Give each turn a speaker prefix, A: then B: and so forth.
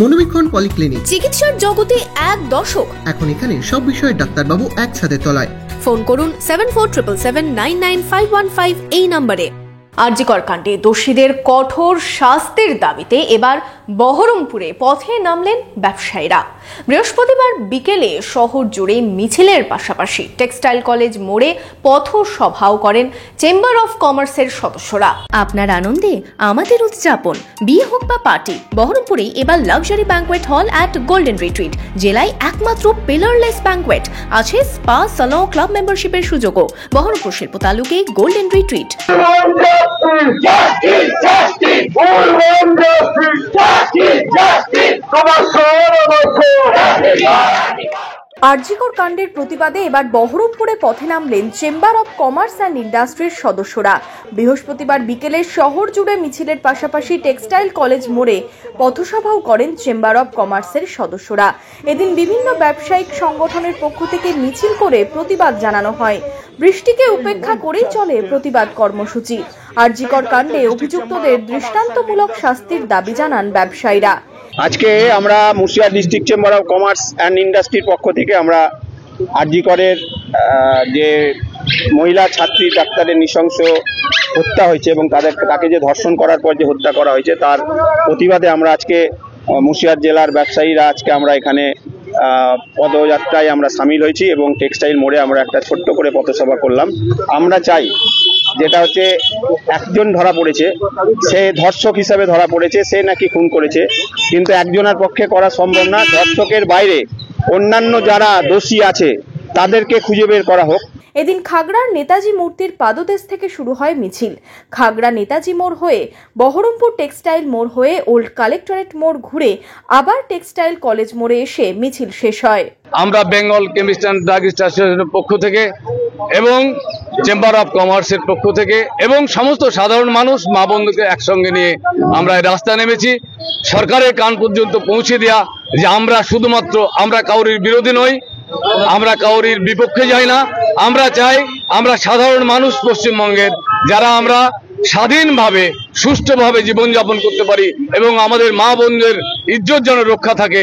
A: মনোবীক্ষণ polyclinic,
B: চিকিৎসার জগতে এক দশক।
A: এখন এখানে সব বিষয়ে ডাক্তারবাবু একসাথে তলায়।
B: ফোন করুন 7477999515 এই নম্বরে। আরজিকর কাণ্ডে দোষীদের কঠোর শাস্তির দাবিতে এবার বহরমপুরে পথে নামলেন ব্যবসায়ীরা। বৃহস্পতিবার বিকেলে শহর জুড়ে মিছিলের পাশাপাশি টেক্সটাইল কলেজ মোড়ে পথসভাও করেন চেম্বার অফ কমার্সের সদস্যরা। আপনার আনন্দে আমাদের উদযাপন, বিয়ে হোক বা পার্টি, বহরমপুরে এবার luxury banquet hall at golden retreat. জেলায় একমাত্র পিলারলেস ব্যাংকোয়েট, আছে স্পা, সালন, ক্লাব মেম্বারশিপের সুযোগও। বহরমপুর শিল্প তালুকে গোল্ডেন রিট্রিট। আরজিকর কাণ্ডের প্রতিবাদে এবার বহরমপুরে পথে নামলেন চেম্বার অফ কমার্স অ্যান্ড ইন্ডাস্ট্রির সদস্যরা। বৃহস্পতিবার বিকেলে শহর জুড়ে মিছিলের পাশাপাশি টেক্সটাইল কলেজ মোড়ে পথসভাও করেন চেম্বার অফ কমার্সের সদস্যরা। এদিন বিভিন্ন ব্যবসায়িক সংগঠনের পক্ষ থেকে মিছিল করে প্রতিবাদ জানানো হয়। বৃষ্টিকে উপেক্ষা করেই চলে প্রতিবাদ কর্মসূচি। আরজিকর কাণ্ডে অভিযুক্তদের দৃষ্টান্তমূলক শাস্তির দাবি জানান ব্যবসায়ীরা।
C: আজকে আমরা Murshidabad district chamber of commerce and ইন্ডাস্ট্রির পক্ষ থেকে আমরা আরজিকরের যে মহিলা ছাত্রী ডাক্তারের নৃশংস হত্যা হয়েছে এবং তাকে যে ধর্ষণ করার পর যে হত্যা করা হয়েছে তার প্রতিবাদে আমরা আজকে মুর্শিদাবাদ জেলার ব্যবসায়ীরা আজকে আমরা এখানে পদযাত্রায় আমরা সামিল হয়েছি এবং টেক্সটাইল মোড়ে আমরা একটা ছোট্ট করে পথসভা করলাম। আমরা চাই, যেটা হচ্ছে একজন ধরা পড়েছে, সে ধর্ষক হিসাবে ধরা পড়েছে, সে নাকি খুন করেছে, কিন্তু একজনের পক্ষে করা সম্ভব না। ধর্ষকের বাইরে অন্যান্য যারা দোষী আছে তাদেরকে খুঁজে বের করা হোক।
B: এদিন খাগড়ার নেতাজি মূর্তির পাদদেশ থেকে শুরু হয় মিছিল। খাগড়া নেতাজি মোড় হয়ে বহরমপুর টেক্সটাইল মোড় হয়ে ওল্ড কালেক্টরেট মোড় ঘুরে আবার টেক্সটাইল কলেজ মোড়ে এসে মিছিল শেষ হয়।
D: আমরা বেঙ্গল কেমিস্ট অ্যান্ড ড্রাগিস্ট অ্যাসোসিয়েশনের পক্ষ থেকে এবং চেম্বার অফ কমার্সের পক্ষ থেকে এবং সমস্ত সাধারণ মানুষ মা বন্ধুকে একসঙ্গে নিয়ে আমরা রাস্তায় নেমেছি সরকারের কান পর্যন্ত পৌঁছে দেওয়া যে আমরা কাউরির বিরোধী নই, আমরা কাউরির বিপক্ষে যাই না। আমরা চাই আমরা সাধারণ মানুষ পশ্চিমবঙ্গের যারা আমরা স্বাধীনভাবে সুষ্ঠুভাবে জীবনযাপন করতে পারি এবং আমাদের মা বোনদের ইজ্জত যেন রক্ষা থাকে।